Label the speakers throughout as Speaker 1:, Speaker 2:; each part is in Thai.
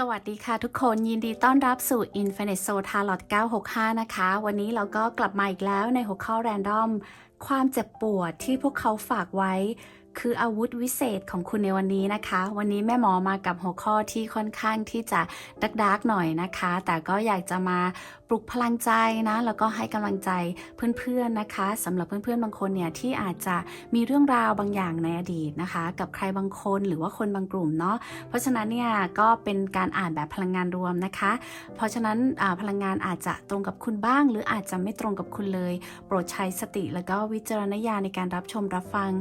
Speaker 1: สวัสดีค่ะทุกคนยินดีต้อนรับสู่ Infinite Soul Tarot 965 นะคะวันนี้เราก็กลับมาอีกแล้วในหัวข้อ Random ความเจ็บปวดที่พวกเขาฝากไว้คืออาวุธวิเศษของคุณในวันนี้นะคะวันนี้แม่หมอมากับหัวข้อที่ค่อนข้างที่จะดักๆหน่อยนะคะแต่ก็อยากจะมาปลุกพลังใจนะแล้วก็ให้กำลังใจเพื่อนๆนะคะสำหรับเพื่อนๆบางคนเนี่ยที่อาจจะมีเรื่องราวบางอย่างในอดีตนะคะกับใครบางคนหรือว่าคนบางกลุ่มเนาะเพราะฉะนั้นเนี่ยก็เป็นการอ่านแบบพลังงานรวมนะคะเพราะฉะนั้นพลังงานอาจจะตรงกับคุณบ้างหรืออาจจะไม่ตรงกับคุณเลยโปรดใช้สติแล้วก็วิจารณญาณในการรับชมรับฟัง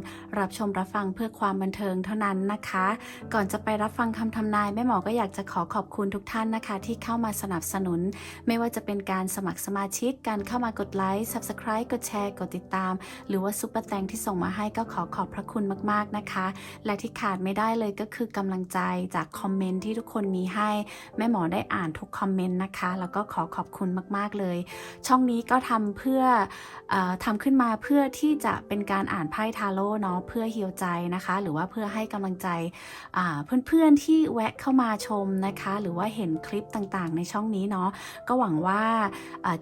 Speaker 1: เพื่อความบันเทิงเท่านั้นนะคะก่อนจะไปรับฟังคำทำนายแม่หมอก็อยากจะขอบคุณทุกท่านนะคะที่เข้ามาสนับสนุนไม่ว่าจะเป็นการสมัครสมาชิกการเข้ามากดไลค์ Subscribe กดแชร์กดติดตามหรือว่าซุปเปอร์แตงที่ส่งมาให้ก็ขอบพระคุณมากๆนะคะและที่ขาดไม่ได้เลยก็คือกำลังใจจากคอมเมนต์ที่ทุกคนมีให้แม่หมอได้อ่านทุกคอมเมนต์นะคะแล้วก็ขอบคุณมากๆเลยช่องนี้ก็ทำขึ้นมาเพื่อที่จะเป็นการอ่านไพ่ทาโร่เนาะเพื่อฮีลใจนะคะหรือว่าเพื่อให้กำลังใจเพื่อนๆที่แวะเข้ามาชมนะคะหรือว่าเห็นคลิปต่างๆในช่องนี้เนาะก็หวังว่า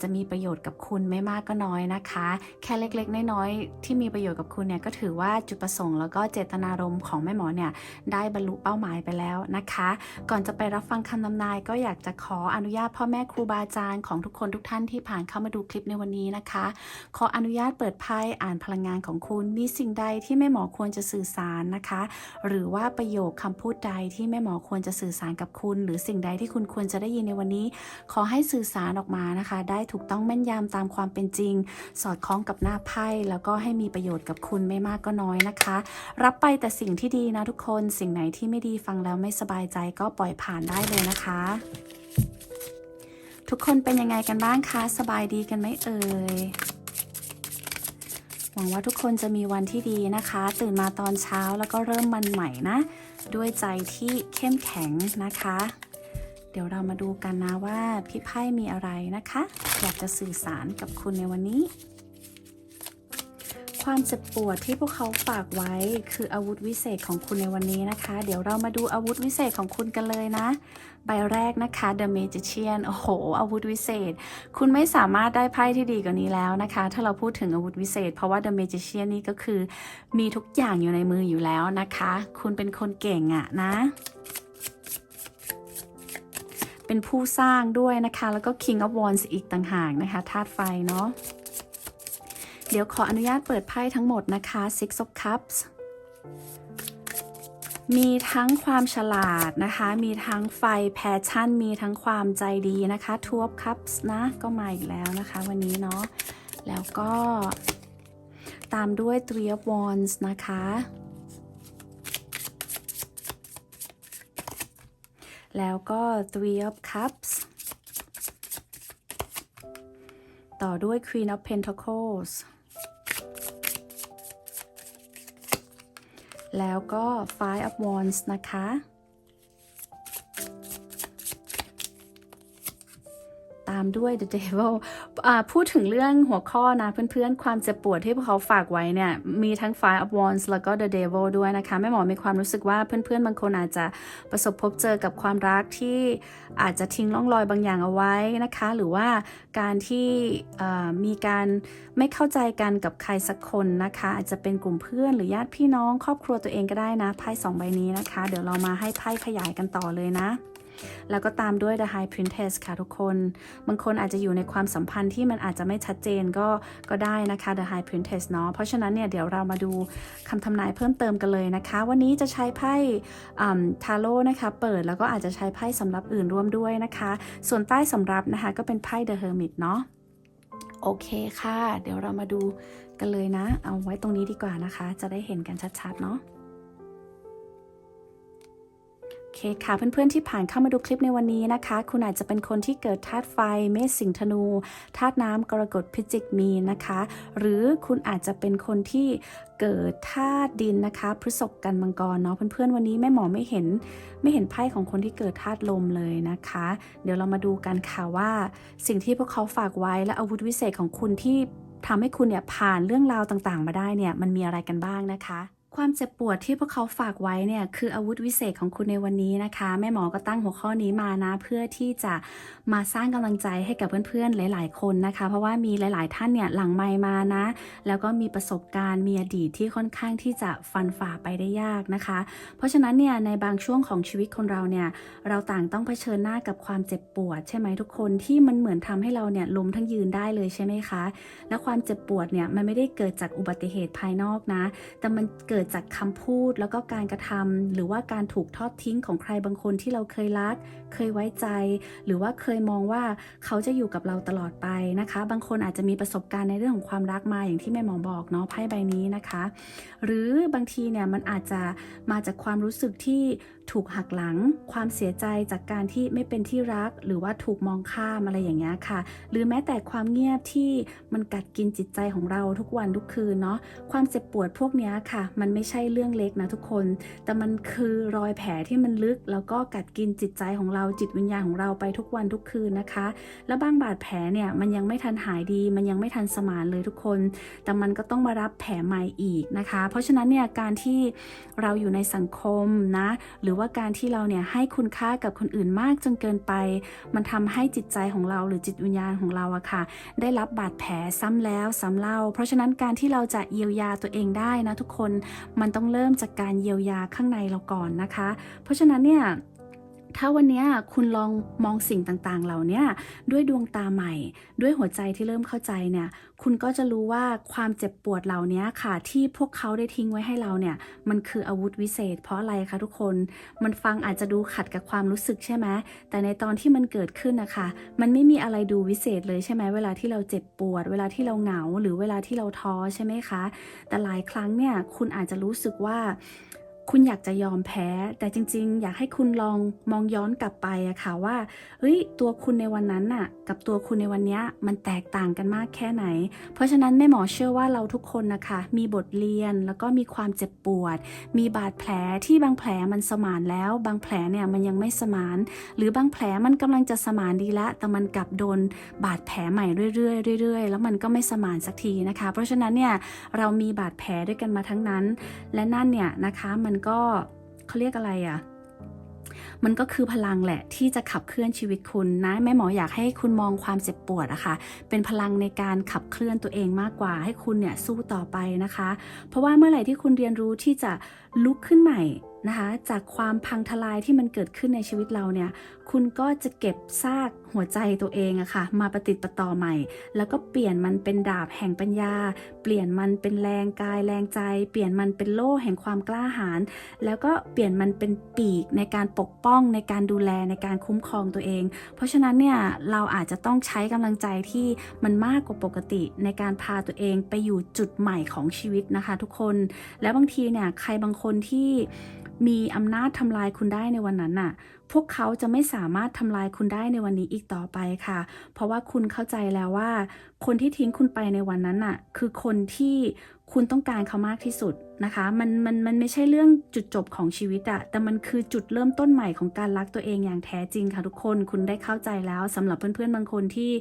Speaker 1: จะมีประโยชน์กับคุณไม่มากก็น้อยนะคะแค่เล็กๆน้อยๆที่มีประโยชน์กับคุณเนี่ยก็ถือว่าจุดประสงค์แล้วก็เจตนารมณ์ของแม่หมอเนี่ยได้บรรลุเป้าหมายไปแล้วนะคะก่อนจะไปรับฟังคำทำนายก็อยากจะขออนุญาตพ่อแม่ครูบาอาจารย์ของทุกคนทุกท่านที่ผ่านเข้ามาดูคลิปในวันนี้นะคะขออนุญาตเปิดไพ่อ่านพลังงานของคุณมีสิ่งใดที่แม่หมอควรจะสื่อสารนะคะหรือว่าประโยคคำพูดใดที่แม่หมอควรจะสื่อสารกับคุณหรือสิ่งใดที่คุณควรจะได้ยินในวันนี้ขอให้สื่อสารออกมานะคะได้ถูกต้องแม่นยำตามความเป็นจริงสอดคล้องกับหน้าไพ่แล้วก็ให้มีประโยชน์กับคุณไม่มากก็น้อยนะคะรับไปแต่สิ่งที่ดีนะทุกคนสิ่งไหนที่ไม่ดีฟังแล้วไม่สบายใจก็ปล่อยผ่านได้เลยนะคะทุกคนเป็นยังไงกันบ้างคะสบายดีกันไหมเอ่ยหวังว่าทุกคนจะมีวันที่ดีนะคะตื่นมาตอนเช้าแล้วก็เริ่มวันใหม่นะด้วยใจที่เข้มแข็งนะคะเดี๋ยวเรามาดูกันนะว่าพี่ไพ่มีอะไรนะคะอยากจะสื่อสารกับคุณในวันนี้ความเจ็บปวดที่พวกเขาฝากไว้คืออาวุธวิเศษของคุณในวันนี้นะคะเดี๋ยวเรามาดูอาวุธวิเศษของคุณกันเลยนะใบแรกนะคะ The Magician โอ้โหอาวุธวิเศษคุณไม่สามารถได้ไพ่ที่ดีกว่านี้แล้วนะคะถ้าเราพูดถึงอาวุธวิเศษเพราะว่า The Magician นี่ก็คือมีทุกอย่างอยู่ในมืออยู่แล้วนะคะคุณเป็นคนเก่งอะนะเป็นผู้สร้างด้วยนะคะแล้วก็ King of Wands อีกต่างหากนะคะธาตุไฟเนาะเดี๋ยวขออนุญาตเปิดไพ่ทั้งหมดนะคะ Six of Cups มีทั้งความฉลาดนะคะมีทั้งไฟ Passion มีทั้งความใจดีนะคะ Two of Cups นะก็มาอีกแล้วนะคะวันนี้เนาะแล้วก็ตามด้วย Three of Wands นะคะแล้วก็ Three of Cups ต่อด้วย Queen of Pentacles แล้วก็ Five of Wands นะคะตามด้วย The Devil พูดถึงเรื่องหัวข้อนะเพื่อนๆความเจ็บปวดที่พวกเขาฝากไว้เนี่ยมีทั้ง Five of Wands แล้วก็ The Devil ด้วยนะคะแม่หมอมีความรู้สึกว่าเพื่อนๆบางคนอาจจะประสบพบเจอกับความรักที่อาจจะทิ้งร่องรอยบางอย่างเอาไว้นะคะหรือว่าการที่มีการไม่เข้าใจกันกับใครสักคนนะคะอาจจะเป็นกลุ่มเพื่อนหรือญาติพี่น้องครอบครัวตัวเองก็ได้นะไพ่2ใบนี้นะคะเดี๋ยวเรามาให้ไพ่ขยายกันต่อเลยนะแล้วก็ตามด้วย The High Priestess ค่ะทุกคนบางคนอาจจะอยู่ในความสัมพันธ์ที่มันอาจจะไม่ชัดเจนก็ได้นะคะ The High Priestess เนาะเพราะฉะนั้นเนี่ยเดี๋ยวเรามาดูคำทำนายเพิ่มเติมกันเลยนะคะวันนี้จะใช้ไพ่ทาโร่นะคะเปิดแล้วก็อาจจะใช้ไพ่สำรับอื่นร่วมด้วยนะคะส่วนใต้สำรับนะคะก็เป็นไพ่ The Hermit เนาะโอเคค่ะเดี๋ยวเรามาดูกันเลยนะเอาไว้ตรงนี้ดีกว่านะคะจะได้เห็นกันชัดๆเนาะโอเคค่ะเพื่อนๆที่ผ่านเข้ามาดูคลิปในวันนี้นะคะคุณอาจจะเป็นคนที่เกิดธาตุไฟเมษสิงห์ธนูธาตุน้ำกรกฎพิจิกมีนนะคะหรือคุณอาจจะเป็นคนที่เกิดธาตุดินนะคะพฤษภกันมังกรเนาะเพื่อนๆวันนี้แม่หมอไม่เห็นไพ่ของคนที่เกิดธาตุลมเลยนะคะเดี๋ยวเรามาดูกันค่ะว่าสิ่งที่พวกเขาฝากไว้และอาวุธวิเศษของคุณที่ทำให้คุณเนี่ยผ่านเรื่องราวต่างๆมาได้เนี่ยมันมีอะไรกันบ้างนะคะ ความเจ็บปวดที่พวกเขาฝากไว้เนี่ยคืออาวุธวิเศษของคุณในวันนี้นะคะแม่หมอก็ตั้งหัวข้อนี้มานะเพื่อที่จะมาสร้างกำลังใจให้กับเพื่อนๆหลายๆคนนะคะเพราะว่ามีหลายๆท่านเนี่ยหลังไมค์มานะแล้วก็มีประสบการณ์มีอดีตที่ค่อนข้างที่จะฟันฝ่าไปได้ยากนะคะเพราะฉะนั้นเนี่ยในบางช่วงของชีวิตคนเราเนี่ยเราต่างต้องเผชิญหน้ากับความเจ็บปวดใช่ไหมทุกคนที่มันเหมือนทำให้เราเนี่ยล้มทั้งยืนได้เลยใช่ไหมคะและความเจ็บปวดเนี่ยมันไม่ได้เกิดจากอุบัติเหตุภายนอกนะแต่มันเกิดจากคำพูดแล้วก็การกระทำหรือว่าการถูกทอดทิ้งของใครบางคนที่เราเคยรักเคยไว้ใจหรือว่าเคยมองว่าเขาจะอยู่กับเราตลอดไปนะคะบางคนอาจจะมีประสบการณ์ในเรื่องของความรักมาอย่างที่แม่หมอบอกเนาะไพ่ใบนี้นะคะหรือบางทีเนี่ยมันอาจจะมาจากความรู้สึกที่ถูกหักหลังความเสียใจจากการที่ไม่เป็นที่รักหรือว่าถูกมองข้ามอะไรอย่างเงี้ยค่ะหรือแม้แต่ความเงียบที่มันกัดกินจิตใจของเราทุกวันทุกคืนเนาะความเจ็บปวดพวกเนี้ยค่ะมันไม่ใช่เรื่องเล็กนะทุกคนแต่มันคือรอยแผลที่มันลึกแล้วก็กัดกินจิตใจของเราจิตวิญญาณของเราไปทุกวันทุกคืนนะคะแล้วบางบาดแผลเนี่ยมันยังไม่ทันหายดีมันยังไม่ทันสมานเลยทุกคนแต่มันก็ต้องมารับแผลใหม่อีกนะคะเพราะฉะนั้นเนี่ยการที่เราอยู่ในสังคมนะหรือว่าการที่เราเนี่ยให้คุณค่ากับคนอื่นมากจนเกินไปมันทำให้จิตใจของเราหรือจิตวิญญาณของเราอะค่ะได้รับบาดแผลซ้ำแล้วซ้ำเล่าเพราะฉะนั้นการที่เราจะเยียวยาตัวเองได้นะทุกคนมันต้องเริ่มจากการเยียวยาข้างในเราก่อนนะคะเพราะฉะนั้นเนี่ยถ้าวันนี้คุณลองมองสิ่งต่างๆเหล่านี้ด้วยดวงตาใหม่ด้วยหัวใจที่เริ่มเข้าใจเนี่ยคุณก็จะรู้ว่าความเจ็บปวดเหล่านี้ค่ะที่พวกเขาได้ทิ้งไว้ให้เราเนี่ยมันคืออาวุธวิเศษเพราะอะไรคะทุกคนมันฟังอาจจะดูขัดกับความรู้สึกใช่ไหมแต่ในตอนที่มันเกิดขึ้นนะคะมันไม่มีอะไรดูวิเศษเลยใช่ไหมเวลาที่เราเจ็บปวดเวลาที่เราเหงาหรือเวลาที่เราท้อใช่ไหมคะแต่หลายครั้งเนี่ยคุณอาจจะรู้สึกว่าคุณอยากจะยอมแพ้แต่จริงๆอยากให้คุณลองมองย้อนกลับไปอะค่ะว่าเฮ้ยตัวคุณในวันนั้นน่ะกับตัวคุณในวันนี้มันแตกต่างกันมากแค่ไหนเพราะฉะนั้นแม่หมอเชื่อว่าเราทุกคนนะคะมีบทเรียนแล้วก็มีความเจ็บปวดมีบาดแผลที่บางแผลมันสมานแล้วบางแผลเนี่ยมันยังไม่สมานหรือบางแผลมันกำลังจะสมานดีละแต่มันกลับโดนบาดแผลใหม่เรื่อยๆเรื่อยๆแล้วมันก็ไม่สมานสักทีนะคะเพราะฉะนั้นเนี่ยเรามีบาดแผลด้วยกันมาทั้งนั้นและนั่นเนี่ยนะคะมันก็เขาเรียกอะไรอะมันก็คือพลังแหละที่จะขับเคลื่อนชีวิตคุณนะแม่หมออยากให้คุณมองความเจ็บปวดอะค่ะเป็นพลังในการขับเคลื่อนตัวเองมากกว่าให้คุณเนี่ยสู้ต่อไปนะคะเพราะว่าเมื่อไหร่ที่คุณเรียนรู้ที่จะลุกขึ้นใหม่นะคะจากความพังทลายที่มันเกิดขึ้นในชีวิตเราเนี่ยคุณก็จะเก็บซากหัวใจตัวเองอะค่ะมาประติดประต่อใหม่แล้วก็เปลี่ยนมันเป็นดาบแห่งปัญญาเปลี่ยนมันเป็นแรงกายแรงใจเปลี่ยนมันเป็นโล่แห่งความกล้าหาญแล้วก็เปลี่ยนมันเป็นปีกในการปกป้องในการดูแลในการคุ้มครองตัวเองเพราะฉะนั้นเนี่ยเราอาจจะต้องใช้กำลังใจที่มันมากกว่าปกติในการพาตัวเองไปอยู่จุดใหม่ของชีวิตนะคะทุกคนแล้วบางทีเนี่ยใครบางคนที่มีอำนาจทำลายคุณได้ในวันนั้นน่ะพวกเขาจะไม่สามารถทำลายคุณได้ในวันนี้อีกต่อไปค่ะเพราะว่าคุณเข้าใจแล้วว่าคนที่ทิ้งคุณไปในวันนั้นน่ะคือคนที่คุณต้องการเขามากที่สุดนะคะมันไม่ใช่เรื่องจุดจบของชีวิตอะแต่มันคือจุดเริ่มต้นใหม่ของการรักตัวเองอย่างแท้จริงค่ะทุกคนคุณได้เข้าใจแล้วสำหรับเพื่อนๆบางคนที่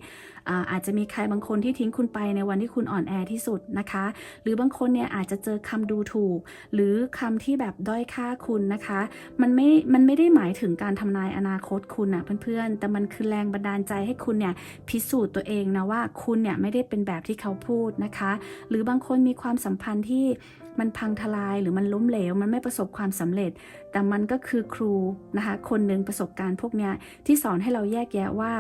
Speaker 1: อาจจะมีใครบางคนที่ทิ้งคุณไปในวันที่คุณอ่อนแอที่สุดนะคะหรือบางคนเนี่ยอาจจะเจอคำดูถูกหรือคำที่แบบด้อยค่าคุณนะคะมันไม่ได้หมายถึงการทำนายอนาคตคุณนะเพื่อนๆแต่มันคือแรงบันดาลใจให้คุณเนี่ยพิสูจน์ตัวเองนะว่าคุณเนี่ยไม่ได้เป็นแบบที่เขาพูดนะคะหรือบางคนมีความสัมพันธ์ที่มันพังทลายหรือมันล้มเหลวมันไม่ประสบความสำเร็จแต่มันก็คือครูนะคะคนหนึ่งประสบการณ์พวกเนี้ยที่สอนให้เราแยกแยะว่า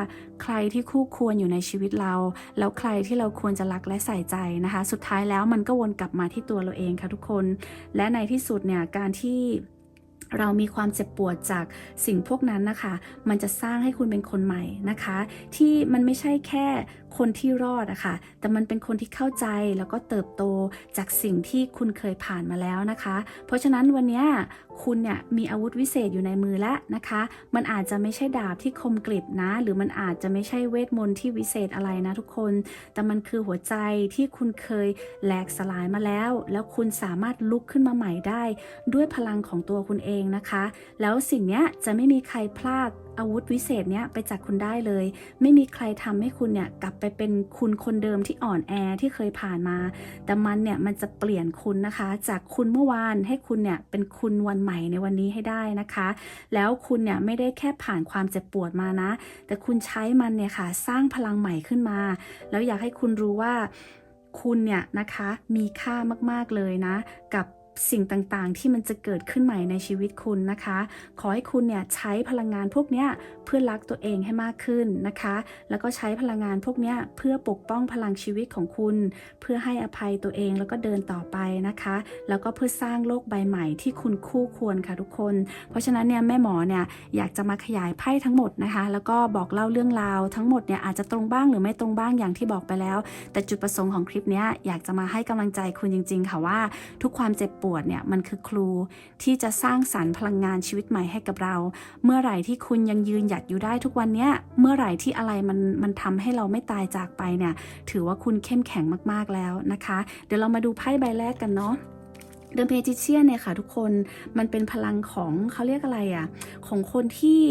Speaker 1: ใครที่คู่ควรอยู่ในชีวิตเราแล้วใครที่เราควรจะรักและใส่ใจนะคะสุดท้ายแล้วมันก็วนกลับมาที่ตัวเราเองค่ะทุกคนและในที่สุดเนี่ยการที่เรามีความเจ็บปวดจากสิ่งพวกนั้นนะคะมันจะสร้างให้คุณเป็นคนใหม่นะคะที่มันไม่ใช่แค่คนที่รอดอะค่ะแต่มันเป็นคนที่เข้าใจแล้วก็เติบโตจากสิ่งที่คุณเคยผ่านมาแล้วนะคะเพราะฉะนั้นวันนี้คุณเนี่ยมีอาวุธวิเศษอยู่ในมือแล้วนะคะมันอาจจะไม่ใช่ดาบที่คมกริบนะหรือมันอาจจะไม่ใช่เวทมนต์ที่วิเศษอะไรนะทุกคนแต่มันคือหัวใจที่คุณเคยแหลกสลายมาแล้วคุณสามารถลุกขึ้นมาใหม่ได้ด้วยพลังของตัวคุณเองนะคะแล้วสิ่งนี้จะไม่มีใครพลาก อาวุธวิเศษเนี้ยไปจากคุณได้เลยไม่มีใครทำให้คุณเนี่ยกลับไปเป็นคุณคนเดิมที่อ่อนแอที่เคยผ่านมาแต่มันจะเปลี่ยนคุณนะคะจากคุณเมื่อวานให้คุณเนี่ยเป็นคุณวันใหม่ในวันนี้ให้ได้นะคะแล้วคุณเนี่ยไม่ได้แค่ผ่านความเจ็บปวดมานะแต่คุณใช้มันเนี่ยค่ะสร้างพลังใหม่ขึ้นมาแล้วอยากให้คุณรู้ว่าคุณเนี่ยนะคะมีค่ามากๆเลยนะกับสิ่งต่างๆที่มันจะเกิดขึ้นใหม่ในชีวิตคุณนะคะขอให้คุณเนี่ยใช้พลังงานพวกเนี้ยเพื่อรักตัวเองให้มากขึ้นนะคะแล้วก็ใช้พลังงานพวกเนี้ยเพื่อปกป้องพลังชีวิตของคุณเพื่อให้อภัยตัวเองแล้วก็เดินต่อไปนะคะแล้วก็เพื่อสร้างโลกใบใหม่ที่คุณคู่ควรค่ะทุกคนเพราะฉะนั้นเนี่ยแม่หมอเนี่ยอยากจะมาขยายไพ่ทั้งหมดนะคะแล้วก็บอกเล่าเรื่องราวทั้งหมดเนี่ยอาจจะตรงบ้างหรือไม่ตรงบ้างอย่างที่บอกไปแล้วแต่จุดประสงค์ของคลิปนี้อยากจะมาให้กำลังใจคุณจริงๆค่ะว่าทุกความเจ็บปวดเนี่ยมันคือครูที่จะสร้างสรรค์พลังงานชีวิตใหม่ให้กับเราเมื่อไหร่ที่คุณยังยืนหยัดอยู่ได้ทุกวันเนี้ยเมื่อไหร่ที่อะไรมันทำให้เราไม่ตายจากไปเนี่ยถือว่าคุณเข้มแข็งมากๆแล้วนะคะเดี๋ยวเรามาดูไพ่ใบแรกกันเนาะThe Magician เนี่ยค่ะทุกคนมันเป็นพลังของเขาเรียกอะไรอะของคนที่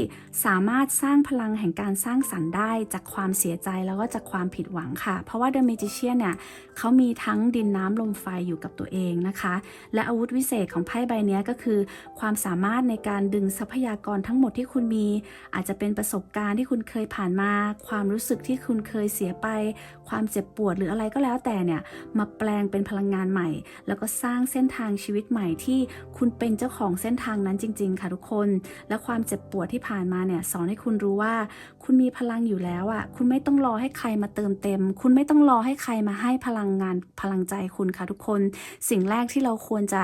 Speaker 1: สามารถสร้างพลังแห่งการสร้างสรรค์ได้จากความเสียใจแล้วก็จากความผิดหวังค่ะเพราะว่า The Magician เนี่ยเขามีทั้งดินน้ำลมไฟอยู่กับตัวเองนะคะและอาวุธวิเศษของไพ่ใบนี้ก็คือความสามารถในการดึงทรัพยากรทั้งหมดที่คุณมีอาจจะเป็นประสบการณ์ที่คุณเคยผ่านมาความรู้สึกที่คุณเคยเสียไปความเจ็บปวดหรืออะไรก็แล้วแต่เนี่ยมาแปลงเป็นพลังงานใหม่แล้วก็สร้างเส้นทางชีวิตใหม่ที่คุณเป็นเจ้าของเส้นทางนั้นจริงๆค่ะทุกคนและความเจ็บปวดที่ผ่านมาเนี่ยสอนให้คุณรู้ว่าคุณมีพลังอยู่แล้วอ่ะคุณไม่ต้องรอให้ใครมาเติมเต็มคุณไม่ต้องรอให้ใครมาให้พลังงานพลังใจคุณค่ะทุกคนสิ่งแรกที่เราควรจะ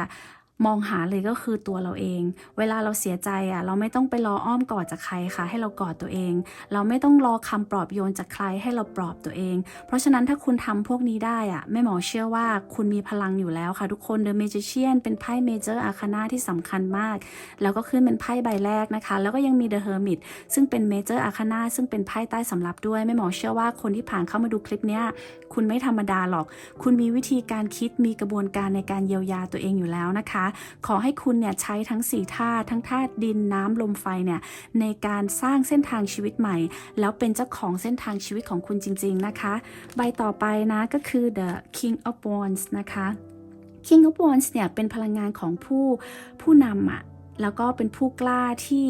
Speaker 1: มองหาเลยก็คือตัวเราเองเวลาเราเสียใจอ่ะเราไม่ต้องไปรออ้อมกอดจากใครค่ะให้เรากอดตัวเองเราไม่ต้องรอคำปลอบโยนจากใครให้เราปลอบตัวเองเพราะฉะนั้นถ้าคุณทำพวกนี้ได้อ่ะแม่หมอเชื่อว่าคุณมีพลังอยู่แล้วค่ะทุกคน The Magician เป็นไพ่ Major Arcana ที่สำคัญมากแล้วก็ขึ้นเป็นไพ่ใบแรกนะคะแล้วก็ยังมี The Hermit ซึ่งเป็น Major Arcana ซึ่งเป็นไพ่ใต้สำรับด้วยแม่หมอเชื่อว่าคนที่ผ่านเข้ามาดูคลิปเนี้ยคุณไม่ธรรมดาหรอกคุณมีวิธีการคิดมีกระบวนการในการเยียวยาตัวเองอยู่แล้วนะคะขอให้คุณเนี่ยใช้ทั้ง4ธาตุทั้งธาตุดินน้ำลมไฟเนี่ยในการสร้างเส้นทางชีวิตใหม่แล้วเป็นเจ้าของเส้นทางชีวิตของคุณจริงๆนะคะใบต่อไปนะก็คือ The King of Wands นะคะ King of Wands เนี่ยเป็นพลังงานของผู้นำอะแล้วก็เป็นผู้กล้าที่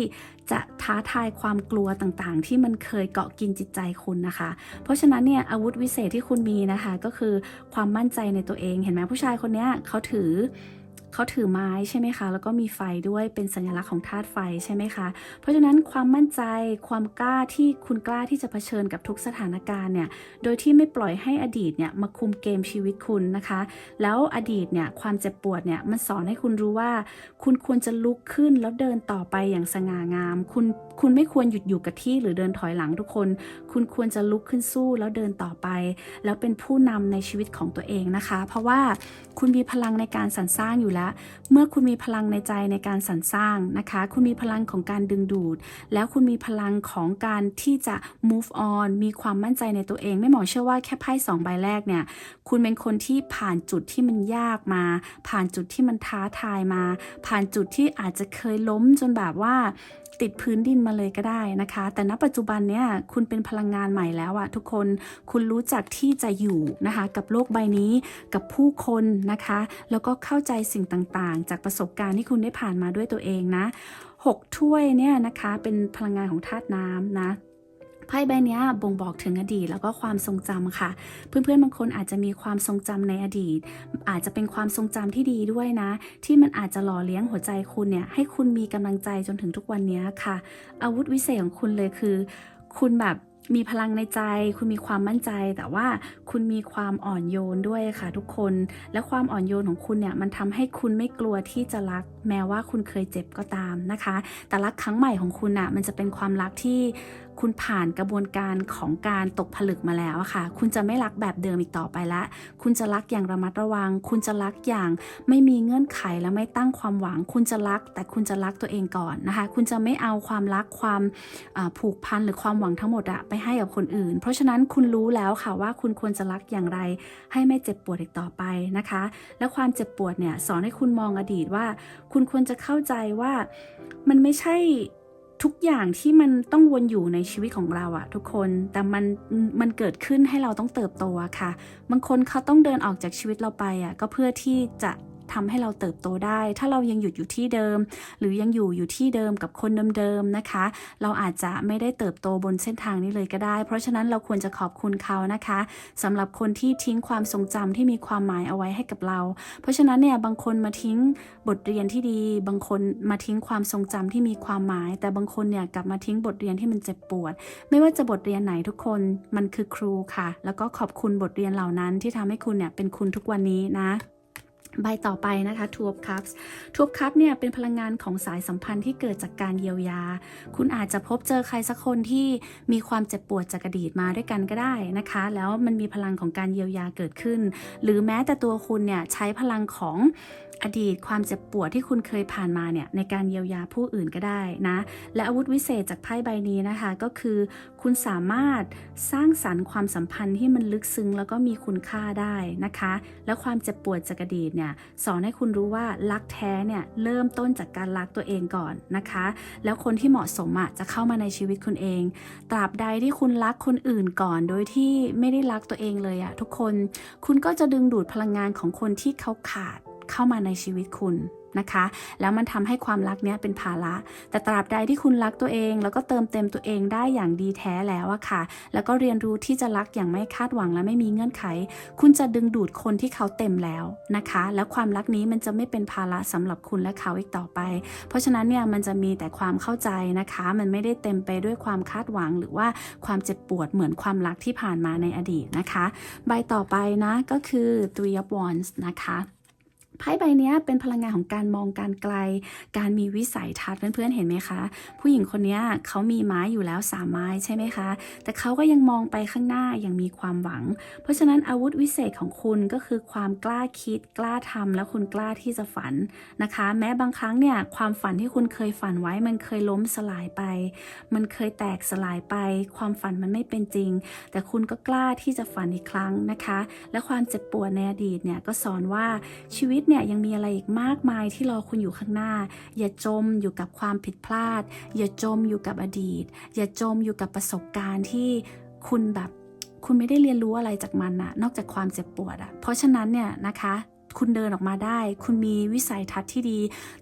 Speaker 1: จะท้าทายความกลัวต่างๆที่มันเคยเกาะกินจิตใจคุณนะคะเพราะฉะนั้นเนี่ยอาวุธวิเศษที่คุณมีนะคะก็คือความมั่นใจในตัวเองเห็นไหมผู้ชายคนนี้เขาถือไม้ใช่ไหมคะแล้วก็มีไฟด้วยเป็นสัญลักษณ์ของธาตุไฟใช่ไหมคะเพราะฉะนั้นความมั่นใจความกล้าที่คุณกล้าที่จะเผชิญกับทุกสถานการณ์เนี่ยโดยที่ไม่ปล่อยให้อดีตเนี่ยมาคุมเกมชีวิตคุณนะคะแล้วอดีตเนี่ยความเจ็บปวดเนี่ยมันสอนให้คุณรู้ว่าคุณควรจะลุกขึ้นแล้วเดินต่อไปอย่างสง่างามคุณไม่ควรหยุดอยู่กับที่หรือเดินถอยหลังทุกคนคุณควรจะลุกขึ้นสู้แล้วเดินต่อไปแล้วเป็นผู้นำในชีวิตของตัวเองนะคะเพราะว่าคุณมีพลังในการสรรสร้างอยู่แล้วเมื่อคุณมีพลังในใจในการสรรสร้างนะคะคุณมีพลังของการดึงดูดแล้วคุณมีพลังของการที่จะ move on มีความมั่นใจในตัวเองไม่หมอเชื่อว่าแค่ไพ่2ใบแรกเนี่ยคุณเป็นคนที่ผ่านจุดที่มันยากมาผ่านจุดที่มันท้าทายมาผ่านจุดที่อาจจะเคยล้มจนแบบว่าติดพื้นดินมาเลยก็ได้นะคะแต่ณปัจจุบันเนี่ยคุณเป็นพลังงานใหม่แล้วอะทุกคนคุณรู้จักที่จะอยู่นะคะกับโลกใบนี้กับผู้คนนะคะแล้วก็เข้าใจสิ่งต่างๆจากประสบการณ์ที่คุณได้ผ่านมาด้วยตัวเองนะ6ถ้วยเนี่ยนะคะเป็นพลังงานของธาตุน้ำนะไพ่ใบนี้บ่งบอกถึงอดีตแล้วก็ความทรงจำค่ะเพื่อนๆบางคนอาจจะมีความทรงจำในอดีตอาจจะเป็นความทรงจำที่ดีด้วยนะที่มันอาจจะหล่อเลี้ยงหัวใจคุณเนี่ยให้คุณมีกำลังใจจนถึงทุกวันนี้ค่ะอาวุธวิเศษของคุณเลยคือคุณแบบมีพลังในใจคุณมีความมั่นใจแต่ว่าคุณมีความอ่อนโยนด้วยค่ะทุกคนและความอ่อนโยนของคุณเนี่ยมันทำให้คุณไม่กลัวที่จะรักแม้ว่าคุณเคยเจ็บก็ตามนะคะแต่รักครั้งใหม่ของคุณน่ะมันจะเป็นความรักที่คุณผ่านกระบวนการของการตกผลึกมาแล้วค่ะคุณจะไม่รักแบบเดิมอีกต่อไปละคุณจะรักอย่างระมัดระวังคุณจะรักอย่างไม่มีเงื่อนไขและไม่ตั้งความหวังคุณจะรักแต่คุณจะรักตัวเองก่อนนะคะคุณจะไม่เอาความรักความผูกพันหรือความหวังทั้งหมดอะไปให้กับคนอื่นเพราะฉะนั้นคุณรู้แล้วค่ะว่าคุณควรจะรักอย่างไรให้ไม่เจ็บปวดอีกต่อไปนะคะและความเจ็บปวดเนี่ยสอนให้คุณมองอดีตว่าคุณควรจะเข้าใจว่ามันไม่ใช่ ทุกอย่างที่มันต้องวนอยู่ในชีวิตของเราอะทุกคนแต่มันเกิดขึ้นให้เราต้องเติบโตอะค่ะบางคนเขาต้องเดินออกจากชีวิตเราไปอะก็เพื่อที่จะทำให้เราเติบโตได้ถ้าเรายังหยุดอยู่ที่เดิมหรือยังอยู่ที่เดิมกับคนเดิมๆนะคะเราอาจจะไม่ได้เติบโตบนเส้นทางนี้เลยก็ได้เพราะฉะนั้นเราควรจะขอบคุณเขานะคะสำหรับคนที่ทิ้งความทรงจำที่มีความหมายเอาไว้ให้กับเราเพราะฉะนั้นเนี่ยบางคนมาทิ้งบทเรียนที่ดีบางคนมาทิ้งความทรงจำที่มีความหมายแต่บางคนเนี่ยกลับมาทิ้งบทเรียนที่มันเจ็บปวดไม่ว่าจะบทเรียนไหนทุกคนมันคือครูค่ะแล้วก็ขอบคุณบทเรียนเหล่านั้นที่ทำให้คุณเนี่ยเป็นคุณทุกวันนี้นะใบต่อไปนะคะ Two of Cups Two of Cups เนี่ยเป็นพลังงานของสายสัมพันธ์ที่เกิดจากการเยียวยาคุณอาจจะพบเจอใครสักคนที่มีความเจ็บปวดจากอดีตมาด้วยกันก็ได้นะคะแล้วมันมีพลังของการเยียวยาเกิดขึ้นหรือแม้แต่ตัวคุณเนี่ยใช้พลังของอดีตความเจ็บปวดที่คุณเคยผ่านมาเนี่ยในการเยียวยาผู้อื่นก็ได้นะและอาวุธวิเศษจากไพ่ใบนี้นะคะก็คือคุณสามารถสร้างสรรค์ความสัมพันธ์ที่มันลึกซึ้งแล้วก็มีคุณค่าได้นะคะและความเจ็บปวดจากอดีตเนี่ยสอนให้คุณรู้ว่ารักแท้เนี่ยเริ่มต้นจากการรักตัวเองก่อนนะคะแล้วคนที่เหมาะสมจะเข้ามาในชีวิตคุณเองตราบใดที่คุณรักคนอื่นก่อนโดยที่ไม่ได้รักตัวเองเลยทุกคนคุณก็จะดึงดูดพลังงานของคนที่เขาขาดเข้ามาในชีวิตคุณนะคะแล้วมันทำให้ความรักเนี้ยเป็นภาระแต่ตราบใดที่คุณรักตัวเองแล้วก็เติมเต็มตัวเองได้อย่างดีแท้แล้วค่ะแล้วก็เรียนรู้ที่จะรักอย่างไม่คาดหวังและไม่มีเงื่อนไขคุณจะดึงดูดคนที่เขาเต็มแล้วนะคะแล้วความรักนี้มันจะไม่เป็นภาระสำหรับคุณและเขาอีกต่อไปเพราะฉะนั้นเนี่ยมันจะมีแต่ความเข้าใจนะคะมันไม่ได้เต็มไปด้วยความคาดหวังหรือว่าความเจ็บปวดเหมือนความรักที่ผ่านมาในอดีตนะคะใบต่อไปนะก็คือ Three of Wands นะคะไพ่ใบนี้เป็นพลังงานของการมองการไกลการมีวิสัยทัศน์เพื่อนๆเห็นไหมคะผู้หญิงคนนี้เขามีไม้อยู่แล้ว3ไม้ใช่ไหมคะแต่เขาก็ยังมองไปข้างหน้าอย่างมีความหวังเพราะฉะนั้นอาวุธวิเศษของคุณก็คือความกล้าคิดกล้าทำและคุณกล้าที่จะฝันนะคะแม้บางครั้งเนี่ยความฝันที่คุณเคยฝันไว้มันเคยล้มสลายไปมันเคยแตกสลายไปความฝันมันไม่เป็นจริงแต่คุณก็กล้าที่จะฝันอีกครั้งนะคะและความเจ็บปวดในอดีตเนี่ยก็สอนว่าชีวิตเนี่ยยังมีอะไรอีกมากมายที่รอคุณอยู่ข้างหน้าอย่าจมอยู่กับความผิดพลาดอย่าจมอยู่กับอดีตอย่าจมอยู่กับประสบการณ์ที่คุณไม่ได้เรียนรู้อะไรจากมันนอกจากความเจ็บปวดเพราะฉะนั้นเนี่ยนะคะคุณเดินออกมาได้คุณมีวิสัยทัศน์ที่ดี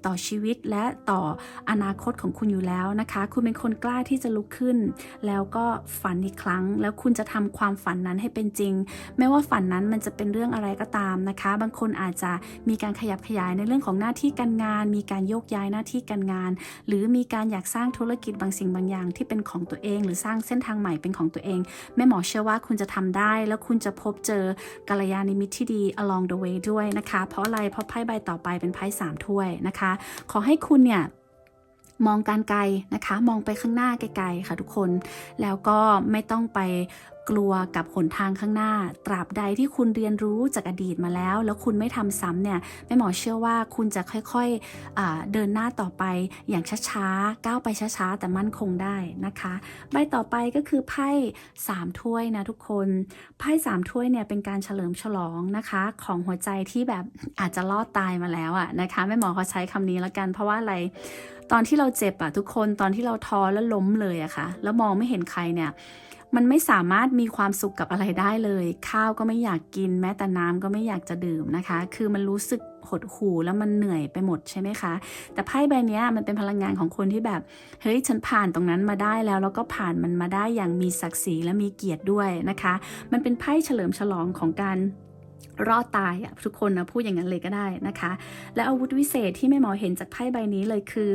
Speaker 1: ต่อชีวิตและต่ออนาคตของคุณอยู่แล้วนะคะคุณเป็นคนกล้าที่จะลุกขึ้นแล้วก็ฝันอีกครั้งแล้วคุณจะทำความฝันนั้นให้เป็นจริงไม่ว่าฝันนั้นมันจะเป็นเรื่องอะไรก็ตามนะคะบางคนอาจจะมีการขยับขยายในเรื่องของหน้าที่การงานมีการโยกย้ายหน้าที่การงานหรือมีการอยากสร้างธุรกิจบางสิ่งบางอย่างที่เป็นของตัวเองหรือสร้างเส้นทางใหม่เป็นของตัวเองแม่หมอเชื่อว่าคุณจะทำได้แล้วคุณจะพบเจอกัลยาณมิตรที่ดี along the way ด้วยนะคะเพราะอะไรเพราะไพ่ใบต่อไปเป็นไพ่3ถ้วยนะคะขอให้คุณเนี่ยมองการไกลนะคะมองไปข้างหน้าไกลๆค่ะทุกคนแล้วก็ไม่ต้องไปกลัวกับหนทางข้างหน้าตราบใดที่คุณเรียนรู้จากอดีตมาแล้วคุณไม่ทำซ้ำเนี่ยแม่หมอเชื่อว่าคุณจะค่อยๆเดินหน้าต่อไปอย่างช้าๆก้าวไปช้าๆแต่มั่นคงได้นะคะใบต่อไปก็คือไพ่3ถ้วยนะทุกคนไพ่3ถ้วยเนี่ยเป็นการเฉลิมฉลองนะคะของหัวใจที่แบบอาจจะรอดตายมาแล้วนะคะแม่หมอเขาใช้คำนี้แล้วกันเพราะว่าอะไรตอนที่เราเจ็บทุกคนตอนที่เราท้อแล้วล้มเลยค่ะแล้วมองไม่เห็นใครเนี่ยมันไม่สามารถมีความสุขกับอะไรได้เลยข้าวก็ไม่อยากกินแม้แต่น้ำก็ไม่อยากจะดื่มนะคะคือมันรู้สึกหดหู่แล้วมันเหนื่อยไปหมดใช่ไหมคะแต่ไพ่ใบนี้มันเป็นพลังงานของคนที่แบบเฮ้ยฉันผ่านตรงนั้นมาได้แล้วก็ผ่านมันมาได้อย่างมีศักดิ์ศรีและมีเกียรติด้วยนะคะมันเป็นไพ่เฉลิมฉลองของการรอดตายทุกคนนะพูดอย่างนั้นเลยก็ได้นะคะและอาวุธวิเศษที่แม่หมอเห็นจากไพ่ใบนี้เลยคือ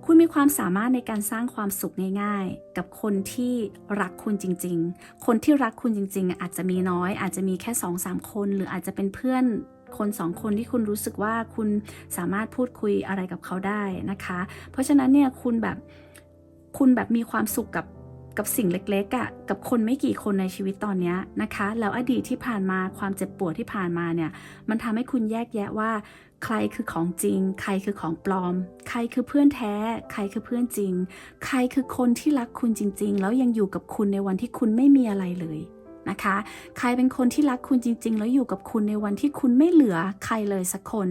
Speaker 1: คุณมีความสามารถในการสร้างความสุขง่ายๆกับคนที่รักคุณจริงๆคนที่รักคุณจริงๆอาจจะมีน้อยอาจจะมีแค่ 2-3 คนหรืออาจจะเป็นเพื่อนคน2คนที่คุณรู้สึกว่าคุณสามารถพูดคุยอะไรกับเขาได้นะคะเพราะฉะนั้นเนี่ยคุณแบบมีความสุขกับสิ่งเล็กๆกับคนไม่กี่คนในชีวิตตอนนี้นะคะแล้วอดีตที่ผ่านมาความเจ็บปวดที่ผ่านมาเนี่ยมันทำให้คุณแยกแยะว่าใครคือของจริงใครคือของปลอมใครคือเพื่อนแท้ใครคือเพื่อนจริงใครคือคนที่รักคุณจริงๆแล้วยังอยู่กับคุณในวันที่คุณไม่มีอะไรเลย นะคะ ใครเป็นคนที่รักคุณจริงๆแล้วอยู่กับคุณในวันที่คุณไม่เหลือใครเลยสักคน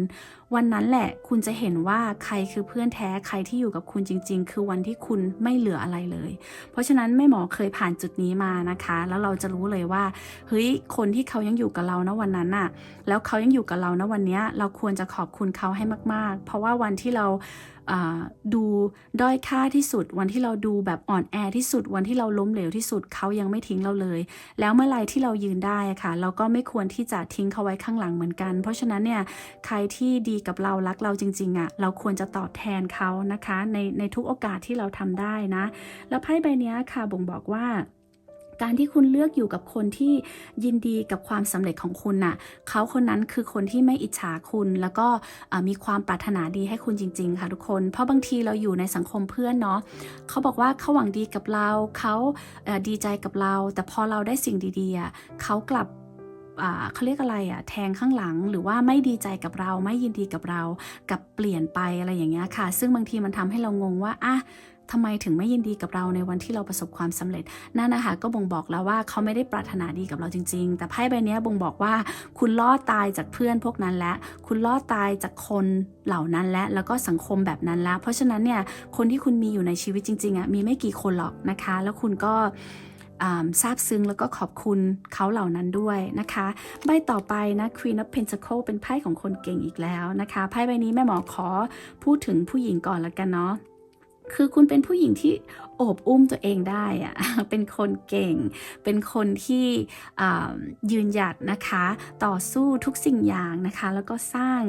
Speaker 1: วันนั้นแหละคุณจะเห็นว่าใครคือเพื่อนแท้ใครที่อยู่กับคุณจริงๆคือวันที่คุณไม่เหลืออะไรเลยเพราะฉะนั้นแม่หมอเคยผ่านจุดนี้มานะคะแล้วเราจะรู้เลยว่าเฮ้ยคนที่เขายังอยู่กับเรานะวันนั้นน่ะแล้วเขายังอยู่กับเรานะวันนี้เราควรจะขอบคุณเขาให้มากๆเพราะว่าวันที่เราดูด้อยค่าที่สุดวันที่เราดูแบบอ่อนแอที่สุดวันที่เราล้มเหลวที่สุดเขายังไม่ทิ้งเราเลยแล้วเมื่อไรที่เรายืนได้ค่ะเราก็ไม่ควรที่จะทิ้งเขาไว้ข้างหลังเหมือนกันเพราะฉะนั้นเนี่ยใครที่ดีกับเรารักเราจริงๆอ่ะเราควรจะตอบแทนเขานะคะในทุกโอกาสที่เราทำได้นะแล้วไพ่ใบนี้ค่ะบ่งบอกว่าการที่คุณเลือกอยู่กับคนที่ยินดีกับความสำเร็จของคุณน่ะเขาคนนั้นคือคนที่ไม่อิจฉาคุณแล้วก็มีความปรารถนาดีให้คุณจริงๆค่ะทุกคนเพราะบางทีเราอยู่ในสังคมเพื่อนเนาะเขาบอกว่าเขาหวังดีกับเราเขาดีใจกับเราแต่พอเราได้สิ่งดีๆเขากลับเขาเรียกอะไรแทงข้างหลังหรือว่าไม่ดีใจกับเราไม่ยินดีกับเรากับเปลี่ยนไปอะไรอย่างเงี้ยค่ะซึ่งบางทีมันทำให้เรางงว่าทำไมถึงไม่ยินดีกับเราในวันที่เราประสบความสำเร็จนั่นนะคะก็บ่งบอกแล้วว่าเขาไม่ได้ปรารถนาดีกับเราจริงๆแต่ไพ่ใบนี้บ่งบอกว่าคุณรอดตายจากเพื่อนพวกนั้นแล้วคุณรอดตายจากคนเหล่านั้นแล้วก็สังคมแบบนั้นแล้วเพราะฉะนั้นเนี่ยคนที่คุณมีอยู่ในชีวิตจริงๆมีไม่กี่คนหรอกนะคะแล้วคุณก็ซาบซึ้งแล้วก็ขอบคุณเขาเหล่านั้นด้วยนะคะใบต่อไปนะ Queen of Pentacles เป็นไพ่ของคนเก่งอีกแล้วนะคะไพ่ใบนี้แม่หมอขอพูดถึงผู้หญิงก่อนละกันเนาะคือคุณเป็นผู้หญิงที่โอบอุ้มตัวเองได้เป็นคนเก่งเป็นคนที่ยืนหยัดนะคะต่อสู้ทุกสิ่งอย่างนะคะแล้วก็สร้าง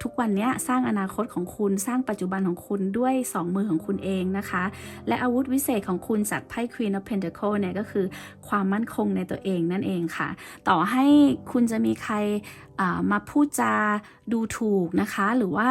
Speaker 1: ทุกวันนี้สร้างอนาคตของคุณสร้างปัจจุบันของคุณด้วย2 มือของคุณเองนะคะและอาวุธวิเศษของคุณจากไพ่ Queen of Pentacles เนี่ยก็คือความมั่นคงในตัวเองนั่นเองค่ะต่อให้คุณจะมีใครมาพูดจาดูถูกนะคะหรือว่า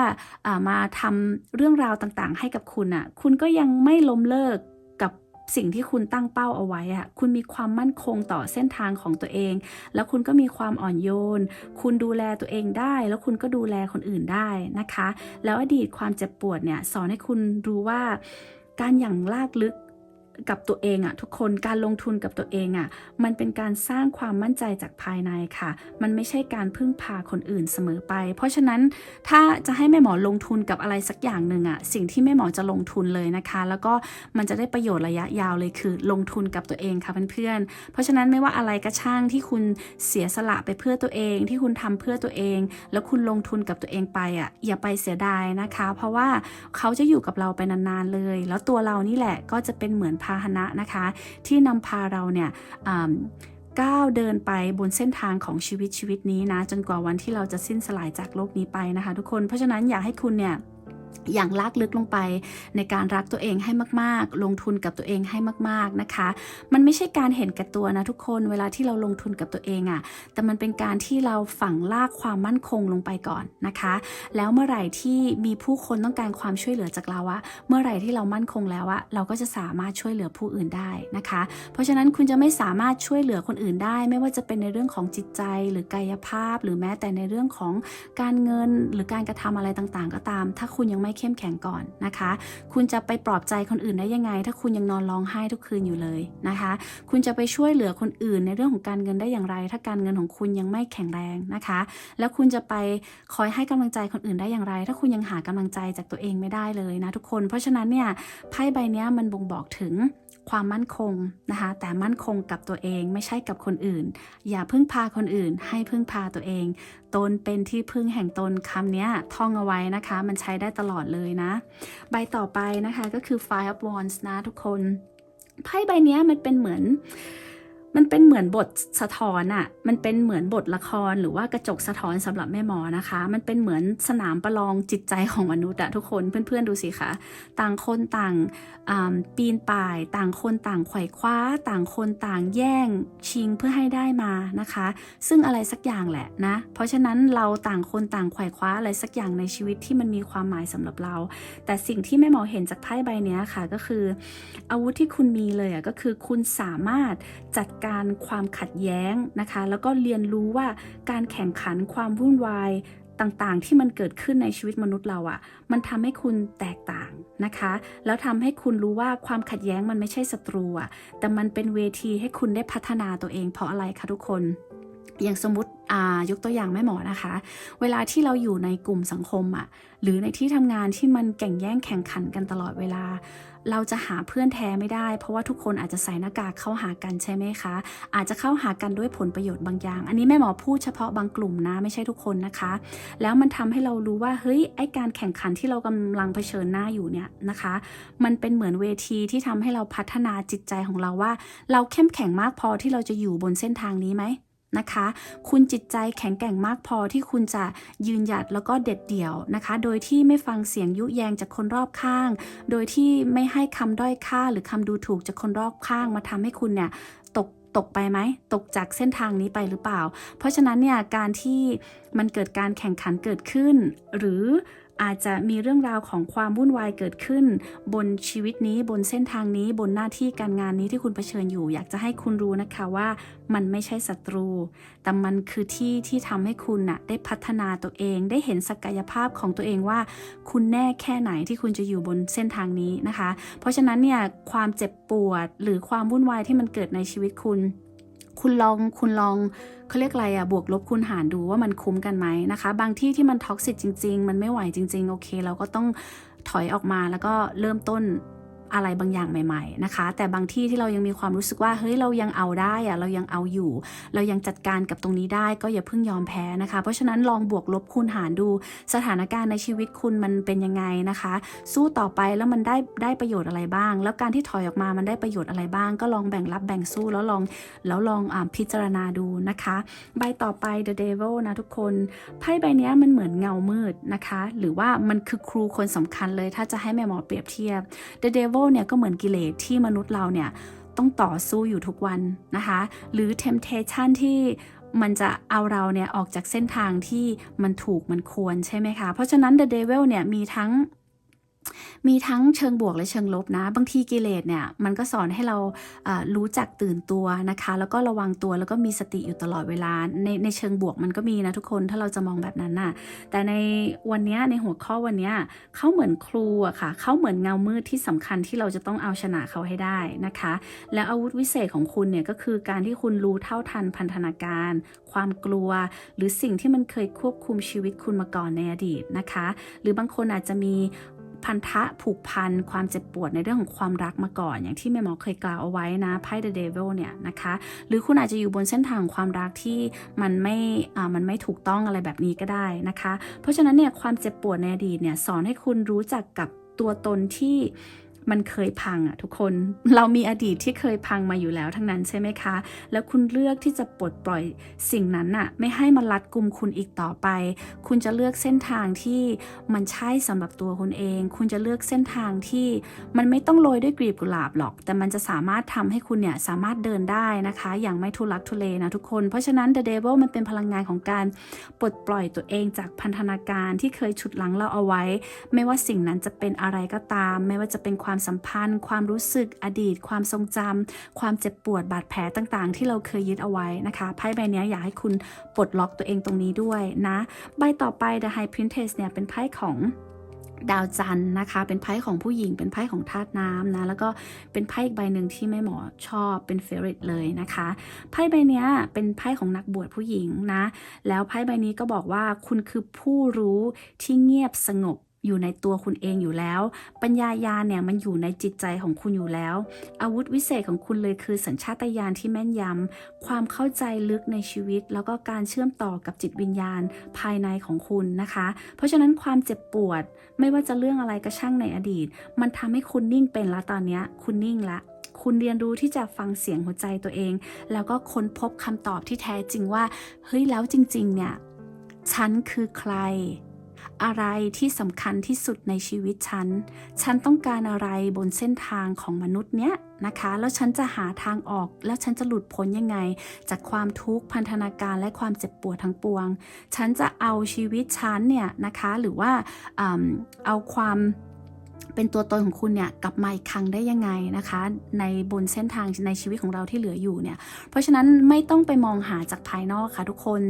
Speaker 1: มาทำเรื่องราวต่างๆให้กับคุณคุณก็ยังไม่ล้มเลิกกับสิ่งที่คุณตั้งเป้าเอาไว้คุณมีความมั่นคงต่อเส้นทางของตัวเองแล้วคุณก็มีความอ่อนโยนคุณดูแลตัวเองได้แล้วคุณก็ดูแลคนอื่นได้นะคะแล้วอดีตความเจ็บปวดเนี่ยสอนให้คุณรู้ว่าการหยั่งลากลึกกับตัวเองทุกคนการลงทุนกับตัวเองมันเป็นการสร้างความมั่นใจจากภายในค่ะมันไม่ใช่การพึ่งพาคนอื่นเสมอไปเพราะฉะนั้นถ้าจะให้แม่หมอลงทุนกับอะไรสักอย่างหนึ่งสิ่งที่แม่หมอจะลงทุนเลยนะคะแล้วก็มันจะได้ประโยชน์ระยะยาวเลยคือลงทุนกับตัวเองค่ะเพื่อนๆเพราะฉะนั้นไม่ว่าอะไรก็ช่างที่คุณเสียสละไปเพื่อตัวเองที่คุณทำเพื่อตัวเองแล้วคุณลงทุนกับตัวเองไปอย่าไปเสียดายนะคะเพราะว่าเขาจะอยู่กับเราไปนานๆเลยแล้วตัวเรานี่แหละก็จะเป็นเหมือนพาหนะนะคะที่นำพาเราเนี่ยก้าวเดินไปบนเส้นทางของชีวิตนี้นะจนกว่าวันที่เราจะสิ้นสลายจากโลกนี้ไปนะคะทุกคนเพราะฉะนั้นอยากให้คุณเนี่ยอย่างลากลึกลงไปในการรักตัวเองให้มากๆลงทุนกับตัวเองให้มากๆนะคะมันไม่ใช่การเห็นแก่ตัวนะทุกคนเวลาที่เราลงทุนกับตัวเองแต่มันเป็นการที่เราฝังลากความมั่นคงลงไปก่อนนะคะแล้วเมื่อไหร่ที่มีผู้คนต้องการความช่วยเหลือจากเราเมื่อไหร่ที่เรามั่นคงแล้วเราก็จะสามารถช่วยเหลือผู้อื่นได้นะคะเพราะฉะนั้นคุณจะไม่สามารถช่วยเหลือคนอื่นได้ไม่ว่าจะเป็นในเรื่องของจิตใจหรือกายภาพหรือแม้แต่ในเรื่องของการเงินหรือการกระทำอะไรต่างๆก็ตามถ้าคุณยังไม่เข้มแข็งก่อนนะคะคุณจะไปปลอบใจคนอื่นได้ยังไงถ้าคุณยังนอนร้องไห้ทุกคืนอยู่เลยนะคะคุณจะไปช่วยเหลือคนอื่นในเรื่องของการเงินได้อย่างไรถ้าการเงินของคุณยังไม่แข็งแรงนะคะแล้วคุณจะไปคอยให้กำลังใจคนอื่นได้อย่างไรถ้าคุณยังหากำลังใจจากตัวเองไม่ได้เลยนะทุกคนเพราะฉะนั้นเนี่ยไพ่ใบนี้มันบ่งบอกถึงความมั่นคงนะคะแต่มั่นคงกับตัวเองไม่ใช่กับคนอื่นอย่าพึ่งพาคนอื่นให้พึ่งพาตัวเองตนเป็นที่พึ่งแห่งตนคำนี้ท่องเอาไว้นะคะมันใช้ได้ตลอดเลยนะใบต่อไปนะคะก็คือ Five of Wands นะทุกคนไพ่ใบนี้มันเป็นเหมือนบทสะท้อนมันเป็นเหมือนบทละครหรือว่ากระจกสะท้อนสำหรับแม่หมอนะคะมันเป็นเหมือนสนามประลองจิตใจของมนุษย์ทุกคนเพื่อนๆดูสิคะต่างคนต่างปีนป่ายต่างคนต่างไขว่คว้าต่างคนต่างแย่งชิงเพื่อให้ได้มานะคะซึ่งอะไรสักอย่างแหละนะเพราะฉะนั้นเราต่างคนต่างไขว่คว้าอะไรสักอย่างในชีวิตที่มันมีความหมายสำหรับเราแต่สิ่งที่แม่หมอเห็นจากไพ่ใบนี้ค่ะก็คืออาวุธที่คุณมีเลยก็คือคุณสามารถจัดการความขัดแย้งนะคะแล้วก็เรียนรู้ว่าการแข่งขันความวุ่นวาย ต่างๆที่มันเกิดขึ้นในชีวิตมนุษย์เราอ่ะมันทำให้คุณแตกต่างนะคะแล้วทำให้คุณรู้ว่าความขัดแย้งมันไม่ใช่ศัตรูอ่ะแต่มันเป็นเวทีให้คุณได้พัฒนาตัวเองเพราะอะไรคะทุกคนอย่างสมมติยกตัวอย่างแม่หมอนะคะเวลาที่เราอยู่ในกลุ่มสังคมอ่ะหรือในที่ทำงานที่มันแข่งแย่งแข่งขันกันตลอดเวลาเราจะหาเพื่อนแท้ไม่ได้เพราะว่าทุกคนอาจจะใส่หน้ากากเข้าหากันใช่ไหมคะอาจจะเข้าหากันด้วยผลประโยชน์บางอย่างอันนี้แม่หมอพูดเฉพาะบางกลุ่มนะไม่ใช่ทุกคนนะคะแล้วมันทำให้เรารู้ว่าเฮ้ยไอการแข่งขันที่เรากำลังเผชิญหน้าอยู่เนี่ยนะคะมันเป็นเหมือนเวทีที่ทำให้เราพัฒนาจิตใจของเราว่าเราเข้มแข็งมากพอที่เราจะอยู่บนเส้นทางนี้ไหมนะคะคุณจิตใจแข็งแกร่งมากพอที่คุณจะยืนหยัดแล้วก็เด็ดเดี่ยวนะคะโดยที่ไม่ฟังเสียงยุแยงจากคนรอบข้างโดยที่ไม่ให้คำด้อยค่าหรือคำดูถูกจากคนรอบข้างมาทำให้คุณเนี่ยตกไปไหมตกจากเส้นทางนี้ไปหรือเปล่าเพราะฉะนั้นเนี่ยการที่มันเกิดการแข่งขันเกิดขึ้นหรืออาจจะมีเรื่องราวของความวุ่นวายเกิดขึ้นบนชีวิตนี้บนเส้นทางนี้บนหน้าที่การงานนี้ที่คุณเผชิญอยู่อยากจะให้คุณรู้นะคะว่ามันไม่ใช่ศัตรูแต่มันคือที่ทำให้คุณน่ะได้พัฒนาตัวเองได้เห็นศักยภาพของตัวเองว่าคุณแน่แค่ไหนที่คุณจะอยู่บนเส้นทางนี้นะคะเพราะฉะนั้นเนี่ยความเจ็บปวดหรือความวุ่นวายที่มันเกิดในชีวิตคุณลองเขาเรียกอะไรบวกลบคูณหารดูว่ามันคุ้มกันไหมนะคะบางที่ที่มันท็อกซิกจริงๆมันไม่ไหวจริงๆโอเคเราก็ต้องถอยออกมาแล้วก็เริ่มต้นอะไรบางอย่างใหม่ๆนะคะแต่บางที่ที่เรายังมีความรู้สึกว่าเฮ้ยเรายังเอาได้เรายังเอาอยู่เรายังจัดการกับตรงนี้ได้ก็อย่าเพิ่งยอมแพ้นะคะเพราะฉะนั้นลองบวกลบคูณหารดูสถานการณ์ในชีวิตคุณมันเป็นยังไงนะคะสู้ต่อไปแล้วมันได้ประโยชน์อะไรบ้างแล้วการที่ถอยออกมามันได้ประโยชน์อะไรบ้างก็ลองแบ่งรับแบ่งสู้แล้วลองพิจารณาดูนะคะใบต่อไป The Devil นะทุกคนไพ่ใบนี้มันเหมือนเงามืดนะคะหรือว่ามันคือครูคนสำคัญเลยถ้าจะให้แม่หมอเปรียบเทียบ The Devil เนี่ยก็เหมือนกิเลสที่มนุษย์เราเนี่ยต้องต่อสู้อยู่ทุกวันนะคะหรือ temptation ที่มันจะเอาเราเนี่ยออกจากเส้นทางที่มันถูกมันควรใช่ไหมคะเพราะฉะนั้น The Devil เนี่ยมีทั้งเชิงบวกและเชิงลบนะบางทีกิเลสเนี่ยมันก็สอนให้เรารู้จักตื่นตัวนะคะแล้วก็ระวังตัวแล้วก็มีสติอยู่ตลอดเวลาในเชิงบวกมันก็มีนะทุกคนถ้าเราจะมองแบบนั้นน่ะแต่ในวันนี้ในหัวข้อวันนี้เขาเหมือนครูอะค่ะเขาเหมือนเงามืดที่สำคัญที่เราจะต้องเอาชนะเขาให้ได้นะคะแล้วอาวุธวิเศษของคุณเนี่ยก็คือการที่คุณรู้เท่าทันพันธนาการความกลัวหรือสิ่งที่มันเคยควบคุมชีวิตคุณมาก่อนในอดีตนะคะหรือบางคนอาจจะมีพันธะผูกพันความเจ็บปวดในเรื่องของความรักมาก่อนอย่างที่แม่หมอเคยกล่าวเอาไว้นะไพ่ The Devil เนี่ยนะคะหรือคุณอาจจะอยู่บนเส้นทางความรักที่มันไม่ถูกต้องอะไรแบบนี้ก็ได้นะคะเพราะฉะนั้นเนี่ยความเจ็บปวดในอดีตเนี่ยสอนให้คุณรู้จักกับตัวตนที่มันเคยพังอะทุกคนเรามีอดีตที่เคยพังมาอยู่แล้วทั้งนั้นใช่ไหมคะแล้วคุณเลือกที่จะปลดปล่อยสิ่งนั้นน่ะไม่ให้มันรัดกุมคุณอีกต่อไปคุณจะเลือกเส้นทางที่มันใช่สำหรับตัวคุณเองคุณจะเลือกเส้นทางที่มันไม่ต้องโรยด้วยกลีบกุหลาบหรอกแต่มันจะสามารถทำให้คุณเนี่ยสามารถเดินได้นะคะอย่างไม่ทุลักทุเลนะทุกคนเพราะฉะนั้น The Devil มันเป็นพลังงานของการปลดปล่อยตัวเองจากพันธนาการที่เคยฉุดรั้งเราเอาไว้ไม่ว่าสิ่งนั้นจะเป็นอะไรก็ตามไม่ว่าจะเป็นความสัมพันธ์ความรู้สึกอดีตความทรงจำความเจ็บปวดบาดแผลต่างๆที่เราเคยยึดเอาไว้นะคะไพ่ใบนี้อยากให้คุณปลดล็อกตัวเองตรงนี้ด้วยนะใบต่อไป The High Priestess เนี่ยเป็นไพ่ของดาวจันทร์นะคะเป็นไพ่ของผู้หญิงเป็นไพ่ของธาตุน้ำนะแล้วก็เป็นไพ่อีกใบหนึ่งที่แม่หมอชอบเป็นเฟเวอริตเลยนะคะไพ่ใบนี้เป็นไพ่ของนักบวชผู้หญิงนะแล้วไพ่ใบนี้ก็บอกว่าคุณคือผู้รู้ที่เงียบสงบอยู่ในตัวคุณเองอยู่แล้วปัญญาญาณเนี่ยมันอยู่ในจิตใจของคุณอยู่แล้วอาวุธวิเศษของคุณเลยคือสัญชาตญาณที่แม่นยำความเข้าใจลึกในชีวิตแล้วก็การเชื่อมต่อกับจิตวิญญาณภายในของคุณนะคะเพราะฉะนั้นความเจ็บปวดไม่ว่าจะเรื่องอะไรก็ช่างในอดีตมันทำให้คุณนิ่งเป็นแล้วตอนนี้คุณนิ่งละคุณเรียนรู้ที่จะฟังเสียงหัวใจตัวเองแล้วก็ค้นพบคำตอบที่แท้จริงว่าเฮ้ยแล้วจริงๆเนี่ยฉันคือใครอะไรที่สำคัญที่สุดในชีวิตฉันต้องการอะไรบนเส้นทางของมนุษย์เนี้ยนะคะแล้วฉันจะหาทางออกแล้วฉันจะหลุดพ้นยังไงจากความทุกข์พันธนาการและความเจ็บปวดทั้งปวงฉันจะเอาชีวิตฉันเนี่ยนะคะหรือว่าเอาความ เป็นตัวตนของคุณเนี่ยกลับมาอีกครั้งได้ยังไงนะคะในบนเส้นทางในชีวิตของเราที่เหลืออยู่เนี่ยเพราะฉะนั้นไม่ต้องไปมองหาจากภายนอกค่ะทุกคน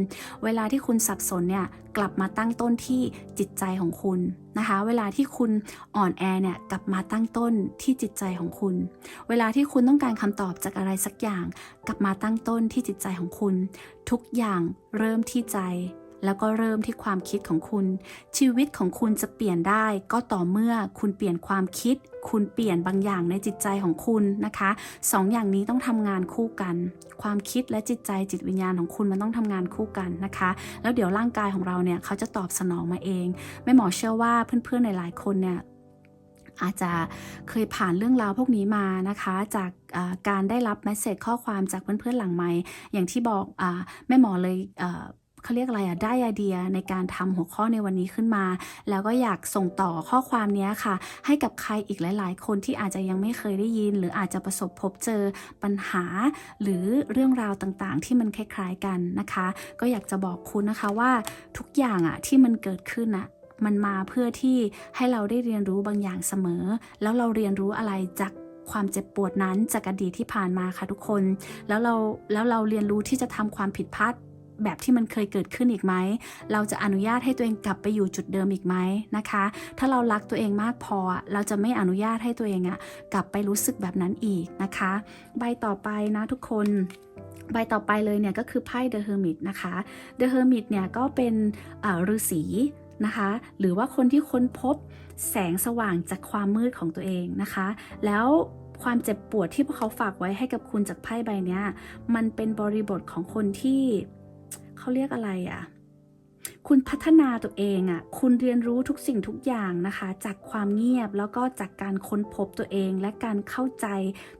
Speaker 1: เวลาที่คุณสับสนเนี่ยกลับมาตั้งต้นที่จิตใจของคุณนะคะเวลาที่คุณอ่อนแอเนี่ยกลับมาตั้งต้นที่จิตใจของคุณเวลาที่คุณต้องการคำตอบจากอะไรสักอย่างกลับมาตั้งต้นที่จิตใจของคุณทุกอย่างเริ่มที่ใจแล้วก็เริ่มที่ความคิดของคุณชีวิตของคุณจะเปลี่ยนได้ก็ต่อเมื่อคุณเปลี่ยนความคิดคุณเปลี่ยนบางอย่างในจิตใจของคุณนะคะสองอย่างนี้ต้องทำงานคู่กันความคิดและจิตใจจิตวิญญาณของคุณมันต้องทำงานคู่กันนะคะแล้วเดี๋ยวร่างกายของเราเนี่ยเขาจะตอบสนองมาเองแม่หมอเชื่อว่าเพื่อนๆหลายๆคนเนี่ยอาจจะเคยผ่านเรื่องราวพวกนี้มานะคะจากการได้รับเมสเสจข้อความจากเพื่อนๆหลังไมค์อย่างที่บอกแม่หมอเลยเขาเรียกอะไรได้ไอเดียในการทำหัวข้อในวันนี้ขึ้นมาแล้วก็อยากส่งต่อข้อความนี้ค่ะให้กับใครอีกหลายๆคนที่อาจจะยังไม่เคยได้ยินหรืออาจจะประสบพบเจอปัญหาหรือเรื่องราวต่างๆที่มันคล้ายๆกันนะคะก็อยากจะบอกคุณนะคะว่าทุกอย่างที่มันเกิดขึ้นมันมาเพื่อที่ให้เราได้เรียนรู้บางอย่างเสมอแล้วเราเรียนรู้อะไรจากความเจ็บปวดนั้นจากอดีตที่ผ่านมาค่ะทุกคนแล้วเราเรียนรู้ที่จะทำความผิดพลาดแบบที่มันเคยเกิดขึ้นอีกไหมเราจะอนุญาตให้ตัวเองกลับไปอยู่จุดเดิมอีกไหมนะคะถ้าเรารักตัวเองมากพอเราจะไม่อนุญาตให้ตัวเองกลับไปรู้สึกแบบนั้นอีกนะคะใบต่อไปนะทุกคนใบต่อไปเลยเนี่ยก็คือไพ่ The Hermit นะคะ The Hermit เนี่ยก็เป็นฤาษีนะคะหรือว่าคนที่ค้นพบแสงสว่างจากความมืดของตัวเองนะคะแล้วความเจ็บปวดที่พวกเขาฝากไว้ให้กับคุณจากไพ่ใบนี้มันเป็นบริบทของคนที่เขาเรียกอะไรคุณพัฒนาตัวเองคุณเรียนรู้ทุกสิ่งทุกอย่างนะคะจากความเงียบแล้วก็จากการค้นพบตัวเองและการเข้าใจ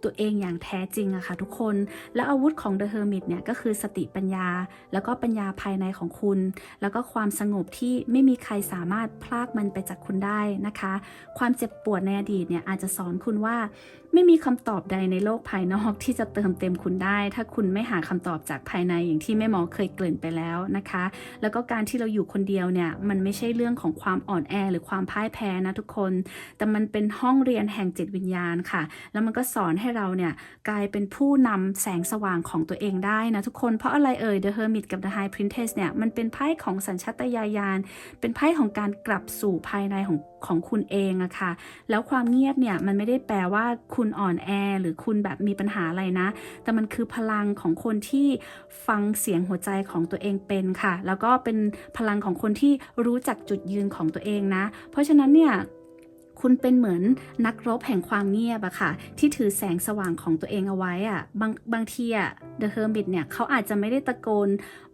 Speaker 1: ตัวเองอย่างแท้จริงค่ะทุกคนและอาวุธของ The Hermit เนี่ยก็คือสติปัญญาแล้วก็ปัญญาภายในของคุณแล้วก็ความสงบที่ไม่มีใครสามารถพลากมันไปจากคุณได้นะคะความเจ็บปวดในอดีตเนี่ยอาจจะสอนคุณว่าไม่มีคำตอบใดในโลกภายนอกที่จะเติมเต็มคุณได้ถ้าคุณไม่หาคำตอบจากภายในอย่างที่แม่หมอเคยเกริ่นไปแล้วนะคะแล้วก็การที่เราอยู่คนเดียวเนี่ยมันไม่ใช่เรื่องของความอ่อนแอหรือความพ่ายแพ้นะทุกคนแต่มันเป็นห้องเรียนแห่งจิตวิญญาณค่ะแล้วมันก็สอนให้เราเนี่ยกลายเป็นผู้นำแสงสว่างของตัวเองได้นะทุกคนเพราะอะไรThe Hermit กับ The High Priestess เนี่ยมันเป็นไพ่ของสัญชาตญาณเป็นไพ่ของการกลับสู่ภายในของคุณเองค่ะแล้วความเงียบเนี่ยมันไม่ได้แปลว่าคุณอ่อนแอหรือคุณแบบมีปัญหาอะไรนะแต่มันคือพลังของคนที่ฟังเสียงหัวใจของตัวเองเป็นค่ะแล้วก็เป็นพลังของคนที่รู้จักจุดยืนของตัวเองนะเพราะฉะนั้นเนี่ยคุณเป็นเหมือนนักรบแห่งความเงียบค่ะที่ถือแสงสว่างของตัวเองเอาไว้บางทีThe Hermit เนี่ยเขาอาจจะไม่ได้ตะโกน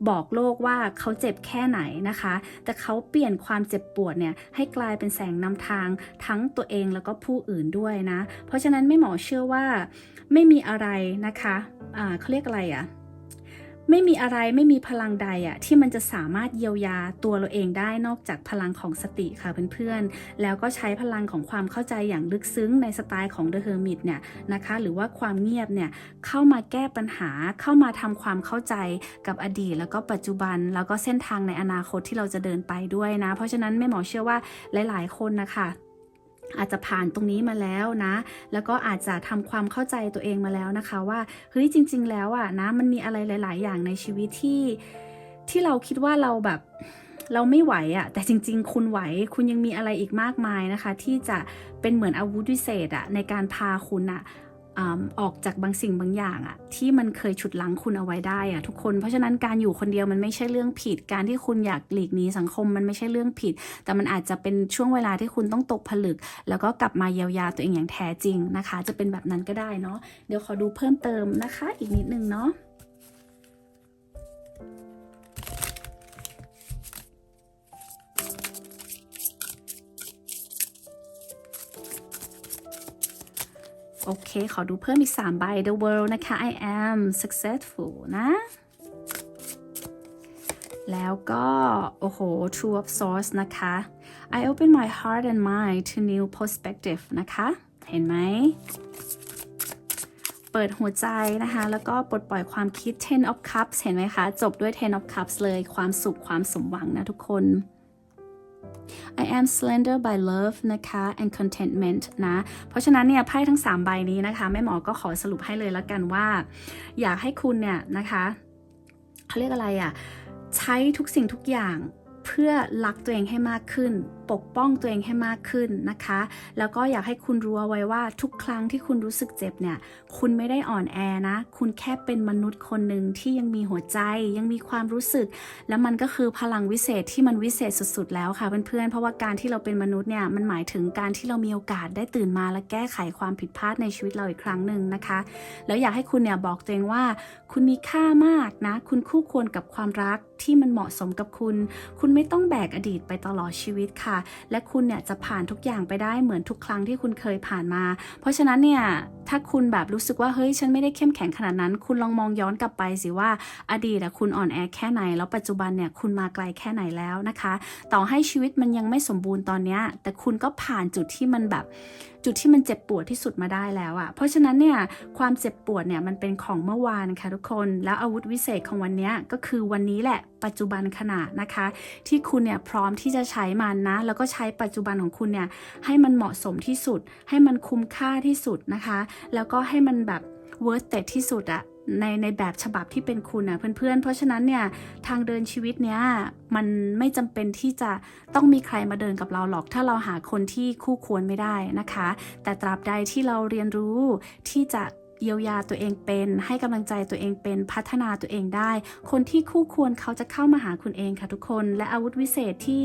Speaker 1: บอกโลกว่าเขาเจ็บแค่ไหนนะคะแต่เขาเปลี่ยนความเจ็บปวดเนี่ยให้กลายเป็นแสงนำทางทั้งตัวเองแล้วก็ผู้อื่นด้วยนะเพราะฉะนั้นแม่หมอเชื่อว่าไม่มีอะไรนะคะเขาเรียกอะไรไม่มีอะไรไม่มีพลังใดที่มันจะสามารถเยียวยาตัวเราเองได้นอกจากพลังของสติค่ะเพื่อนๆแล้วก็ใช้พลังของความเข้าใจอย่างลึกซึ้งในสไตล์ของ The Hermit เนี่ยนะคะหรือว่าความเงียบเนี่ยเข้ามาแก้ปัญหาเข้ามาทำความเข้าใจกับอดีตแล้วก็ปัจจุบันแล้วก็เส้นทางในอนาคตที่เราจะเดินไปด้วยนะเพราะฉะนั้นแม่หมอเชื่อว่าหลายๆคนนะคะอาจจะผ่านตรงนี้มาแล้วนะแล้วก็อาจจะทำความเข้าใจตัวเองมาแล้วนะคะว่าเฮ้ยจริงๆแล้วนะมันมีอะไรหลายๆอย่างในชีวิตที่เราคิดว่าเราแบบเราไม่ไหวแต่จริงๆคุณไหวคุณยังมีอะไรอีกมากมายนะคะที่จะเป็นเหมือนอาวุธวิเศษในการพาคุณออกจากบางสิ่งบางอย่างที่มันเคยฉุดรั้งคุณเอาไว้ได้ทุกคนเพราะฉะนั้นการอยู่คนเดียวมันไม่ใช่เรื่องผิดการที่คุณอยากหลีกหนีสังคมมันไม่ใช่เรื่องผิดแต่มันอาจจะเป็นช่วงเวลาที่คุณต้องตกผลึกแล้วก็กลับมาเยียวยาตัวเองอย่างแท้จริงนะคะจะเป็นแบบนั้นก็ได้เนาะเดี๋ยวขอดูเพิ่มเติมนะคะอีกนิดนึงเนาะโอเคขอดูเพิ่มอีก3ใบ The World นะคะ I am successful นะแล้วก็โอ้โห Two of Swords นะคะ I open my heart and mind to new perspective นะคะเห็นไหมเปิดหัวใจนะคะแล้วก็ปลดปล่อยความคิด Ten of Cups เห็นไหมคะจบด้วย Ten of Cups เลยความสุขความสมหวังนะทุกคน I am slender by love นะคะ and contentment นะเพราะฉะนั้นเนี่ยไพ่ทั้ง3ใบนี้นะคะแม่หมอก็ขอสรุปให้เลยแล้วกันว่าอยากให้คุณเนี่ยนะคะเขาเรียกอะไรอ่ะใช้ทุกสิ่งทุกอย่างเพื่อรักตัวเองให้มากขึ้นปกป้องตัวเองให้มากขึ้นนะคะแล้วก็อยากให้คุณรู้เอาไว้ว่าทุกครั้งที่คุณรู้สึกเจ็บเนี่ยคุณไม่ได้อ่อนแอนะคุณแค่เป็นมนุษย์คนหนึ่งที่ยังมีหัวใจยังมีความรู้สึกแล้วมันก็คือพลังวิเศษที่มันวิเศษสุดๆแล้วค่ะเพื่อนๆเพราะว่าการที่เราเป็นมนุษย์เนี่ยมันหมายถึงการที่เรามีโอกาสได้ตื่นมาและแก้ไขความผิดพลาดในชีวิตเราอีกครั้งหนึ่งนะคะแล้วอยากให้คุณเนี่ยบอกตัวเองว่าคุณมีค่ามากนะคุณคู่ควรกับความรักที่มันเหมาะสมกับคุณไม่ต้องแบกอดีตไปตลอดชีวิตค่ะและคุณเนี่ยจะผ่านทุกอย่างไปได้เหมือนทุกครั้งที่คุณเคยผ่านมาเพราะฉะนั้นเนี่ยถ้าคุณแบบรู้สึกว่าเฮ้ยฉันไม่ได้เข้มแข็งขนาดนั้นคุณลองมองย้อนกลับไปสิว่าอดีตคุณอ่อนแอแค่ไหนแล้วปัจจุบันเนี่ยคุณมาไกลแค่ไหนแล้วนะคะต่อให้ชีวิตมันยังไม่สมบูรณ์ตอนนี้แต่คุณก็ผ่านจุดที่มันเจ็บปวดที่สุดมาได้แล้วอะเพราะฉะนั้นเนี่ยความเจ็บปวดเนี่ยมันเป็นของเมื่อวานค่ะทุกคนแล้วอาวุธวิเศษของวันนี้ก็คือวันนี้แหละปัจจุบันขณะนะคะที่คุณเนี่ยพร้อมที่จะใช้มันนะแล้วก็ใช้ปัจจุบันของคุณเนี่ยให้มันเหมาะสมที่สุดให้มันคุ้มค่าที่สุดนะคะแล้วก็ให้มันแบบ worth it ที่สุดอะในแบบฉบับที่เป็นคุณนะเพื่อนๆเพราะฉะนั้นเนี่ยทางเดินชีวิตเนี้ยมันไม่จำเป็นที่จะต้องมีใครมาเดินกับเราหรอกถ้าเราหาคนที่คู่ควรไม่ได้นะคะแต่ตราบใดที่เราเรียนรู้ที่จะเยียวยาตัวเองเป็นให้กำลังใจตัวเองเป็นพัฒนาตัวเองได้คนที่คู่ควรเขาจะเข้ามาหาคุณเองค่ะทุกคนและอาวุธวิเศษที่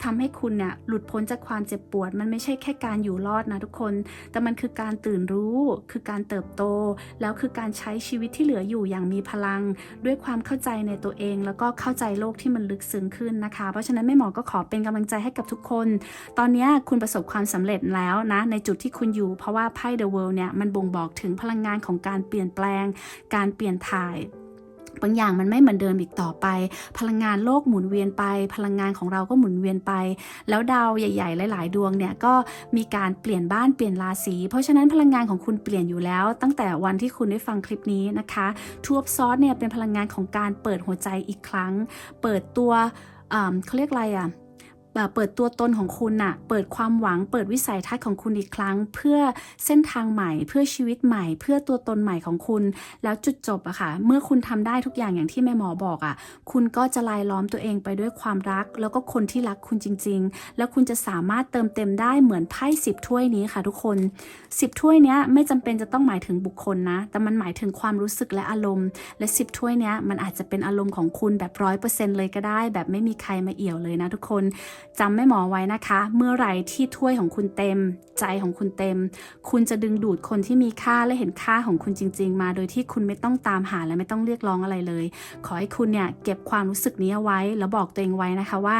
Speaker 1: ทำให้คุณเนี่ยหลุดพ้นจากความเจ็บปวดมันไม่ใช่แค่การอยู่รอดนะทุกคนแต่มันคือการตื่นรู้คือการเติบโตแล้วคือการใช้ชีวิตที่เหลืออยู่อย่างมีพลังด้วยความเข้าใจในตัวเองแล้วก็เข้าใจโลกที่มันลึกซึ้งขึ้นนะคะเพราะฉะนั้นแม่หมอก็ขอเป็นกำลังใจให้กับทุกคนตอนนี้คุณประสบความสำเร็จแล้วนะในจุดที่คุณอยู่เพราะว่าไพ่ The World เนี่ยมันบ่งบอกถึงพลังงานของการเปลี่ยนแปลงการเปลี่ยนถ่ายบางอย่างมันไม่เหมือนเดิมอีกต่อไปพลังงานโลกหมุนเวียนไปพลังงานของเราก็หมุนเวียนไปแล้วดาวใหญ่ๆหลายๆดวงเนี่ยก็มีการเปลี่ยนบ้านเปลี่ยนราศีเพราะฉะนั้นพลังงานของคุณเปลี่ยนอยู่แล้วตั้งแต่วันที่คุณได้ฟังคลิปนี้นะคะทูบซอสเนี่ยเป็นพลังงานของการเปิดหัวใจอีกครั้งเปิดตัวเขาเรียกอะไรอะเปิดตัวตนของคุณน่ะเปิดความหวังเปิดวิสัยทัศน์ของคุณอีกครั้งเพื่อเส้นทางใหม่เพื่อชีวิตใหม่เพื่อตัวตนใหม่ของคุณแล้วจุดจบอะค่ะเมื่อคุณทำได้ทุกอย่างอย่างที่แม่หมอบอกอะคุณก็จะลายล้อมตัวเองไปด้วยความรักแล้วก็คนที่รักคุณจริงๆแล้วคุณจะสามารถเติมเต็มได้เหมือนไพ่10 ถ้วยนี้ค่ะทุกคน10 ถ้วยเนี้ยไม่จำเป็นจะต้องหมายถึงบุคคลนะแต่มันหมายถึงความรู้สึกและอารมณ์และ10 ถ้วยเนี้ยมันอาจจะเป็นอารมณ์ของคุณแบบ100%เลยก็ได้แบบไม่มีใครมาเอี่ยวเลยนะทุกคนจำแม่หมอไว้นะคะเมื่อไหร่ที่ถ้วยของคุณเต็มใจของคุณเต็มคุณจะดึงดูดคนที่มีค่าและเห็นค่าของคุณจริงๆมาโดยที่คุณไม่ต้องตามหาและไม่ต้องเรียกร้องอะไรเลยขอให้คุณเนี่ยเก็บความรู้สึกนี้เอาไว้แล้วบอกตัวเองไว้นะคะว่า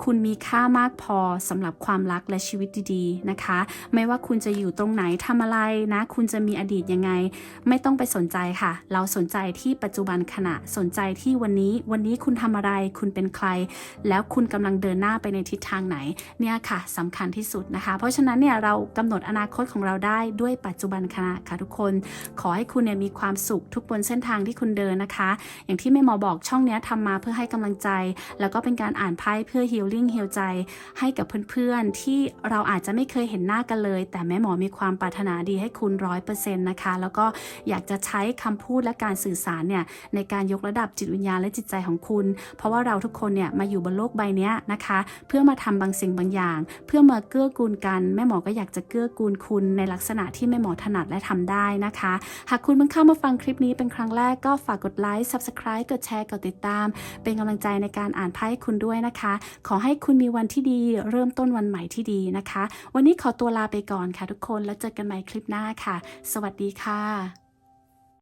Speaker 1: คุณมีค่ามากพอสำหรับความรักและชีวิตดีๆนะคะไม่ว่าคุณจะอยู่ตรงไหนทำอะไรนะคุณจะมีอดีตยังไงไม่ต้องไปสนใจค่ะเราสนใจที่ปัจจุบันขณะสนใจที่วันนี้คุณทำอะไรคุณเป็นใครแล้วคุณกำลังเดินหน้าไปในทิศทางไหนเนี่ยค่ะสำคัญที่สุดนะคะเพราะฉะนั้นเนี่ยเรากำหนดอนาคตของเราได้ด้วยปัจจุบันขณะค่ะทุกคนขอให้คุณเนี่ยมีความสุขทุกบนเส้นทางที่คุณเดินนะคะอย่างที่แม่หมอบอกช่องนี้ทำมาเพื่อให้กำลังใจแล้วก็เป็นการอ่านไพ่เพื่อ healing ใจให้กับเพื่อนๆที่เราอาจจะไม่เคยเห็นหน้ากันเลยแต่แม่หมอมีความปรารถนาดีให้คุณ 100% นะคะแล้วก็อยากจะใช้คำพูดและการสื่อสารเนี่ยในการยกระดับจิตวิญญาณและจิตใจของคุณเพราะว่าเราทุกคนเนี่ยมาอยู่บนโลกใบนี้นะคะเพื่อมาทำบางสิ่งบางอย่างเพื่อมาเกื้อกูลกันแม่หมอก็อยากจะเกื้อกูลคุณในลักษณะที่แม่หมอถนัดและทำได้นะคะหากคุณเพิ่งเข้ามาฟังคลิปนี้เป็นครั้งแรกก็ฝากกดไลค์ Subscribe กดแชร์กดติดตามเป็นกำลังใจในการอ่านไพ่ให้คุณด้วยนะคะขอให้คุณมีวันที่ดีเริ่มต้นวันใหม่ที่ดีนะคะวันนี้ขอตัวลาไปก่อนค่ะทุกคนแล้วเจอกันใหม่คลิปหน้าค่ะสวัสดีค่ะ